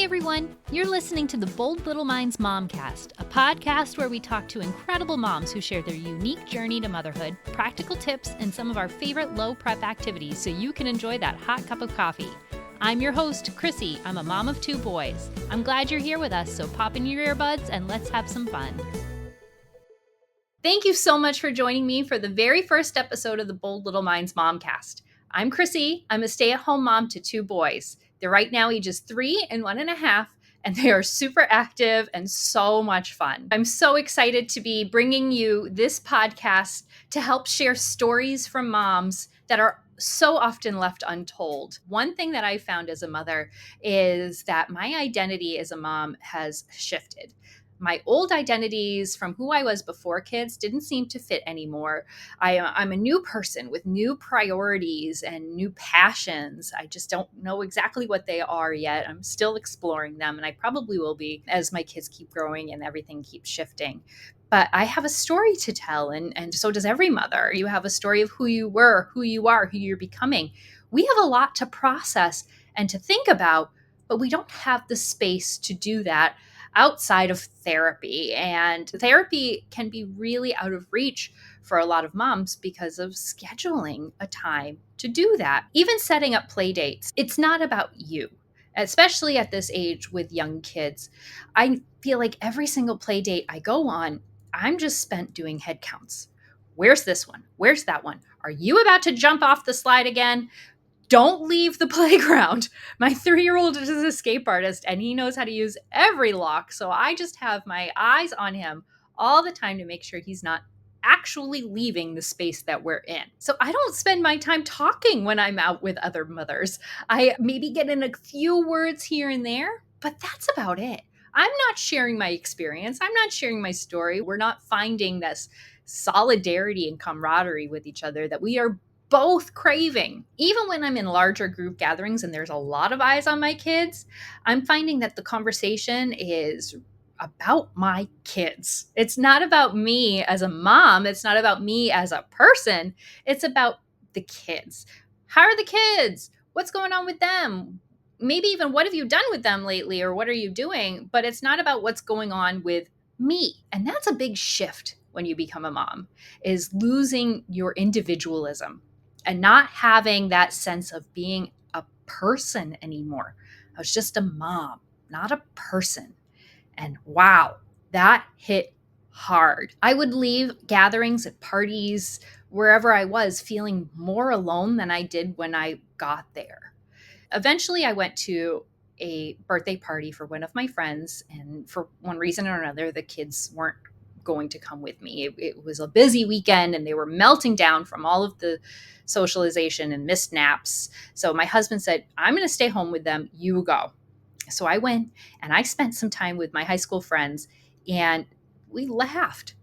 Hi, everyone. You're listening to the Bold Little Minds Momcast, a podcast where we talk to incredible moms who share their unique journey to motherhood, practical tips, and some of our favorite low-prep activities so you can enjoy that hot cup of coffee. I'm your host, Krissy. I'm a mom of 2 boys. I'm glad you're here with us, so pop in your earbuds and let's have some fun. Thank you so much for joining me for the very first episode of the Bold Little Minds Momcast. I'm Krissy. I'm a stay-at-home mom to 2 boys. They're right now ages 3 and 1.5, and they are super active and so much fun. I'm so excited to be bringing you this podcast to help share stories from moms that are so often left untold. One thing that I found as a mother is that my identity as a mom has shifted. My old identities from who I was before kids didn't seem to fit anymore. I'm a new person with new priorities and new passions. I just don't know exactly what they are yet. I'm still exploring them, and I probably will be as my kids keep growing and everything keeps shifting. But I have a story to tell, and so does every mother. You have a story of who you were, who you are, who you're becoming. We have a lot to process and to think about, but we don't have the space to do that outside of therapy. And therapy can be really out of reach for a lot of moms because of scheduling a time to do that. Even setting up play dates, it's not about you, especially at this age with young kids. I feel like every single play date I go on, I'm just spent doing head counts. Where's this one? Where's that one? Are you about to jump off the slide again? Don't leave the playground. My 3-year-old is an escape artist and he knows how to use every lock. So I just have my eyes on him all the time to make sure he's not actually leaving the space that we're in. So I don't spend my time talking when I'm out with other mothers. I maybe get in a few words here and there, but that's about it. I'm not sharing my experience. I'm not sharing my story. We're not finding this solidarity and camaraderie with each other that we are both craving. Even when I'm in larger group gatherings and there's a lot of eyes on my kids, I'm finding that the conversation is about my kids. It's not about me as a mom. It's not about me as a person. It's about the kids. How are the kids? What's going on with them? Maybe even what have you done with them lately, or what are you doing? But it's not about what's going on with me. And that's a big shift when you become a mom, is losing your individualism and not having that sense of being a person anymore. I was just a mom, not a person. And wow, that hit hard. I would leave gatherings at parties, wherever I was, feeling more alone than I did when I got there. Eventually, I went to a birthday party for one of my friends, and for one reason or another, the kids weren't going to come with me. It was a busy weekend and they were melting down from all of the socialization and missed naps. So my husband said, I'm going to stay home with them. You go. So I went and I spent some time with my high school friends and we laughed.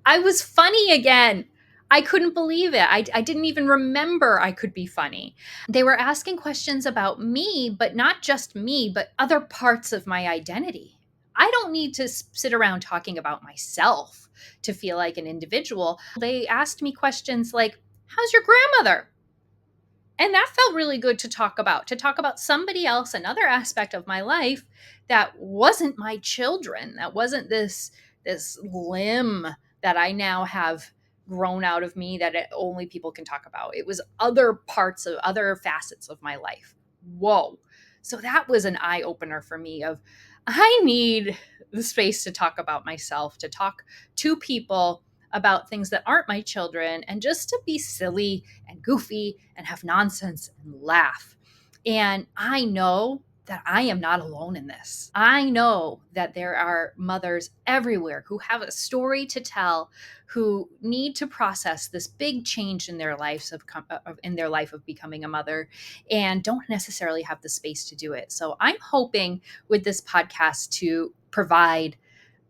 I was funny again. I couldn't believe it. I didn't even remember I could be funny. They were asking questions about me, but not just me, but other parts of my identity. I don't need to sit around talking about myself to feel like an individual. They asked me questions like, how's your grandmother? And that felt really good to talk about somebody else, another aspect of my life that wasn't my children, that wasn't this limb that I now have grown out of me that only people can talk about. It was other parts of other facets of my life. Whoa. So that was an eye opener for me of I need the space to talk about myself, to talk to people about things that aren't my children, and just to be silly and goofy and have nonsense and laugh. And I know that I am not alone in this. I know that there are mothers everywhere who have a story to tell, who need to process this big change in their lives in their life of becoming a mother, and don't necessarily have the space to do it. So I'm hoping with this podcast to provide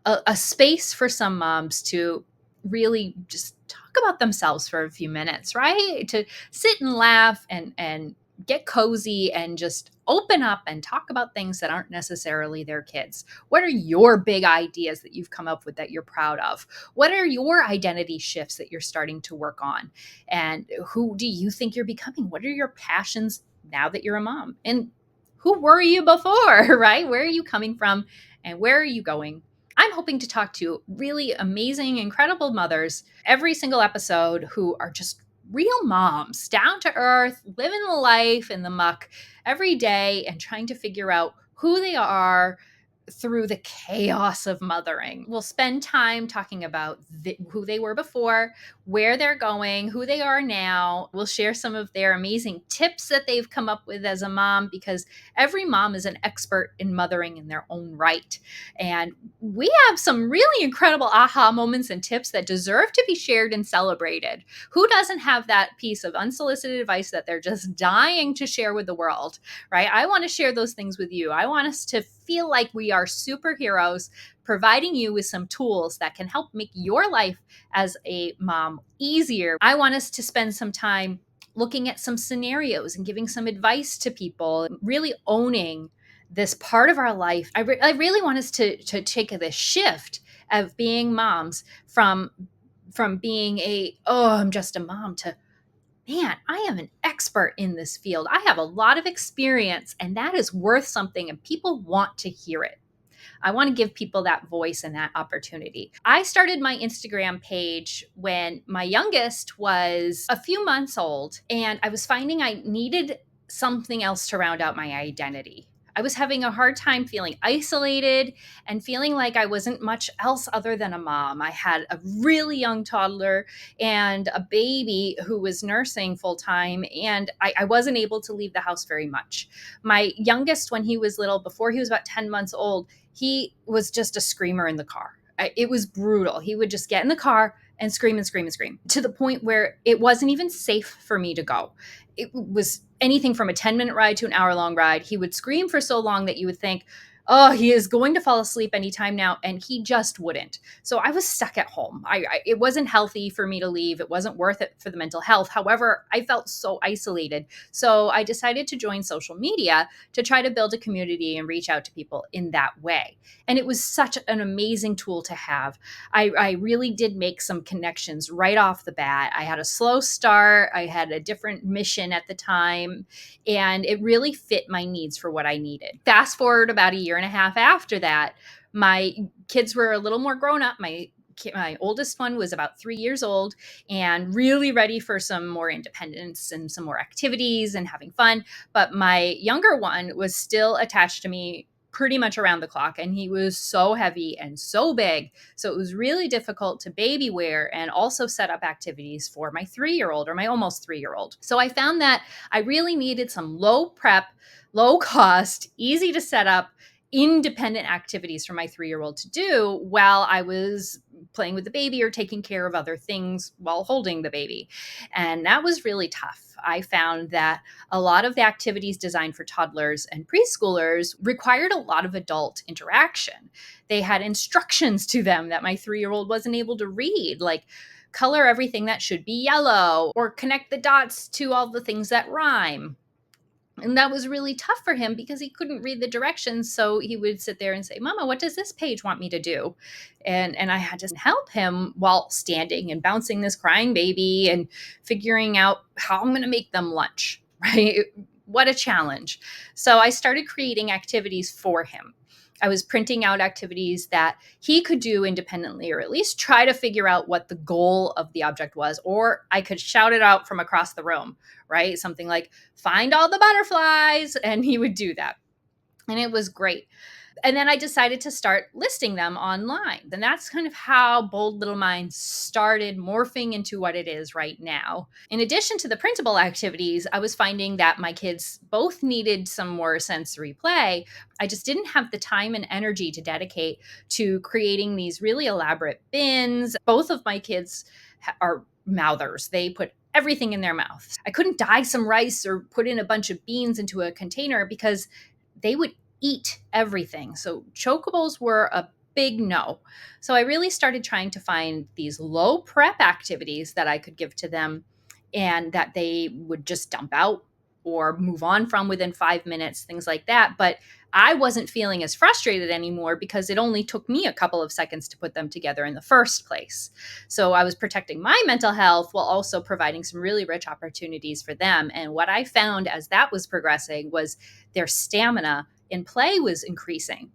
a space for some moms to really just talk about themselves for a few minutes, right? To sit and laugh and get cozy and just open up and talk about things that aren't necessarily their kids. What are your big ideas that you've come up with that you're proud of? What are your identity shifts that you're starting to work on? And who do you think you're becoming? What are your passions now that you're a mom? And who were you before, right? Where are you coming from and where are you going? I'm hoping to talk to really amazing, incredible mothers every single episode who are just real moms, down to earth, living the life in the muck every day and trying to figure out who they are through the chaos of mothering. We'll spend time talking about who they were before, where they're going, who they are now. We'll share some of their amazing tips that they've come up with as a mom, because every mom is an expert in mothering in their own right. And we have some really incredible aha moments and tips that deserve to be shared and celebrated. Who doesn't have that piece of unsolicited advice that they're just dying to share with the world, right? I want to share those things with you. I want us to feel like we are superheroes, providing you with some tools that can help make your life as a mom easier. I want us to spend some time looking at some scenarios and giving some advice to people, really owning this part of our life. I really want us to take this shift of being moms from being I'm just a mom to, man, I am an expert in this field. I have a lot of experience, and that is worth something, and people want to hear it. I want to give people that voice and that opportunity. I started my Instagram page when my youngest was a few months old, and I was finding I needed something else to round out my identity. I was having a hard time feeling isolated and feeling like I wasn't much else other than a mom. I had a really young toddler and a baby who was nursing full time, and I wasn't able to leave the house very much. My youngest, when he was little, before he was about 10 months old, he was just a screamer in the car. It was brutal. He would just get in the car and scream and scream and scream, to the point where it wasn't even safe for me to go. It was anything from a 10-minute ride to an hour-long ride. He would scream for so long that you would think, oh, he is going to fall asleep anytime now, and he just wouldn't. So I was stuck at home. It wasn't healthy for me to leave. It wasn't worth it for the mental health. However, I felt so isolated. So I decided to join social media to try to build a community and reach out to people in that way. And it was such an amazing tool to have. I really did make some connections right off the bat. I had a slow start. I had a different mission at the time, and it really fit my needs for what I needed. Fast forward about a year and a half after that, my kids were a little more grown up. My oldest one was about 3 years old and really ready for some more independence and some more activities and having fun. But my younger one was still attached to me pretty much around the clock, and he was so heavy and so big. So it was really difficult to baby wear and also set up activities for my 3-year-old, or my almost 3-year-old. So I found that I really needed some low prep, low cost, easy to set up, independent activities for my 3-year-old to do while I was playing with the baby or taking care of other things while holding the baby. And that was really tough. I found that a lot of the activities designed for toddlers and preschoolers required a lot of adult interaction. They had instructions to them that my 3-year-old wasn't able to read, like color everything that should be yellow or connect the dots to all the things that rhyme. And that was really tough for him because he couldn't read the directions. So he would sit there and say, Mama, what does this page want me to do? And I had to help him while standing and bouncing this crying baby and figuring out how I'm going to make them lunch, right? What a challenge. So I started creating activities for him. I was printing out activities that he could do independently, or at least try to figure out what the goal of the object was, or I could shout it out from across the room, right? Something like, find all the butterflies, and he would do that. And it was great. And then I decided to start listing them online. And that's kind of how Bold Little Minds started morphing into what it is right now. In addition to the printable activities, I was finding that my kids both needed some more sensory play. I just didn't have the time and energy to dedicate to creating these really elaborate bins. Both of my kids are mouthers. They put everything in their mouth. I couldn't dye some rice or put in a bunch of beans into a container because they would eat everything. So chocobos were a big no. So I really started trying to find these low prep activities that I could give to them and that they would just dump out or move on from within 5 minutes, things like that. But I wasn't feeling as frustrated anymore because it only took me a couple of seconds to put them together in the first place. So I was protecting my mental health while also providing some really rich opportunities for them. And what I found as that was progressing was their stamina in play was increasing.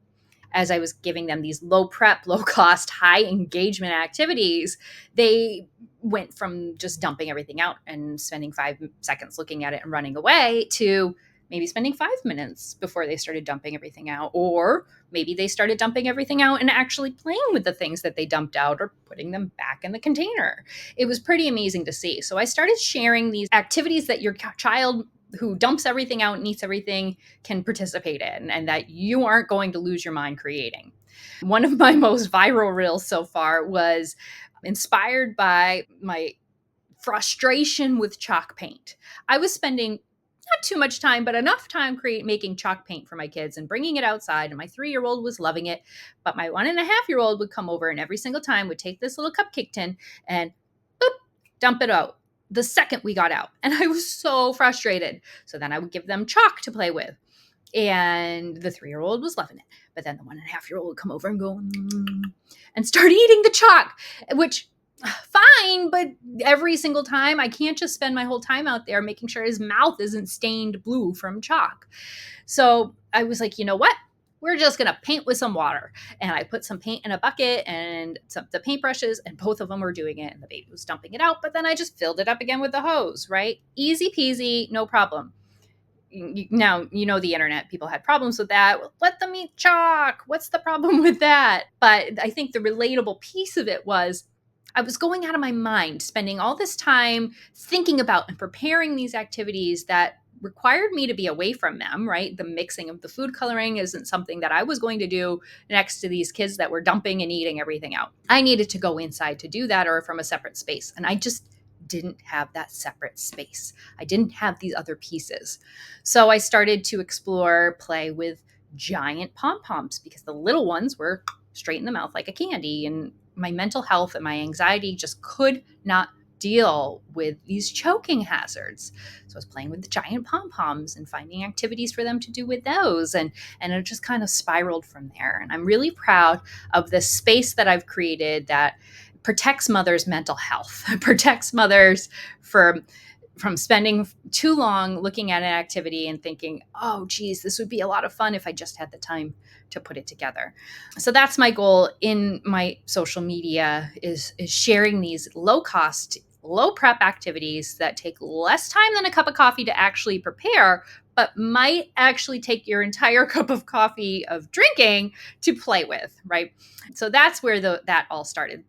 As I was giving them these low prep, low cost, high engagement activities, they went from just dumping everything out and spending 5 seconds looking at it and running away to maybe spending 5 minutes before they started dumping everything out. Or maybe they started dumping everything out and actually playing with the things that they dumped out or putting them back in the container. It was pretty amazing to see. So I started sharing these activities that your child who dumps everything out and eats everything can participate in, and that you aren't going to lose your mind creating. One of my most viral reels so far was inspired by my frustration with chalk paint. I was spending not too much time, but enough time making chalk paint for my kids and bringing it outside. And my 3-year-old was loving it. But my 1.5-year-old would come over and every single time would take this little cupcake tin and boop, dump it out the second we got out. And I was so frustrated. So then I would give them chalk to play with. And the 3-year-old was loving it. But then the 1.5-year-old would come over and go and start eating the chalk, which fine, but every single time I can't just spend my whole time out there making sure his mouth isn't stained blue from chalk. So I was like, you know what? We're just going to paint with some water. And I put some paint in a bucket and the paintbrushes, and both of them were doing it. And the baby was dumping it out. But then I just filled it up again with the hose, right? Easy peasy, no problem. Now, you know, the internet, people had problems with that. Well, let them eat chalk. What's the problem with that? But I think the relatable piece of it was I was going out of my mind, spending all this time thinking about and preparing these activities that required me to be away from them, right? The mixing of the food coloring isn't something that I was going to do next to these kids that were dumping and eating everything out. I needed to go inside to do that or from a separate space. And I just didn't have that separate space. I didn't have these other pieces. So I started to explore play with giant pom-poms because the little ones were straight in the mouth like a candy. And my mental health and my anxiety just could not deal with these choking hazards. So I was playing with the giant pom-poms and finding activities for them to do with those. And it just kind of spiraled from there. And I'm really proud of the space that I've created that protects mothers' mental health, protects mothers from spending too long looking at an activity and thinking, oh, geez, this would be a lot of fun if I just had the time to put it together. So that's my goal in my social media is sharing these low cost, low prep activities that take less time than a cup of coffee to actually prepare, but might actually take your entire cup of coffee of drinking to play with, right? So that's where that all started.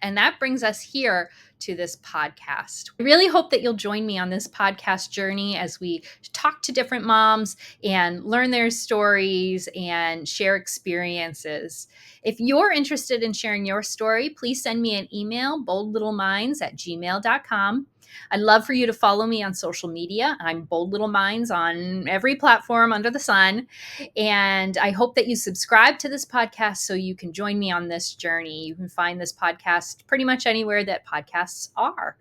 And that brings us here to this podcast. I really hope that you'll join me on this podcast journey as we talk to different moms and learn their stories and share experiences. If you're interested in sharing your story, please send me an email, boldlittleminds@gmail.com. I'd love for you to follow me on social media. I'm Bold Little Minds on every platform under the sun. And I hope that you subscribe to this podcast so you can join me on this journey. You can find this podcast pretty much anywhere that podcasts are.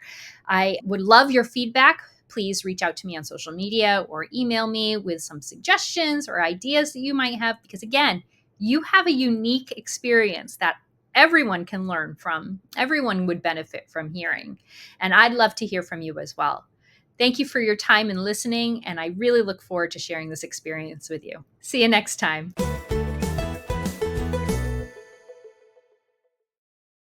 I would love your feedback. Please reach out to me on social media or email me with some suggestions or ideas that you might have, because again, you have a unique experience that everyone can learn from. Everyone would benefit from hearing. And I'd love to hear from you as well. Thank you for your time and listening, and I really look forward to sharing this experience with you. See you next time.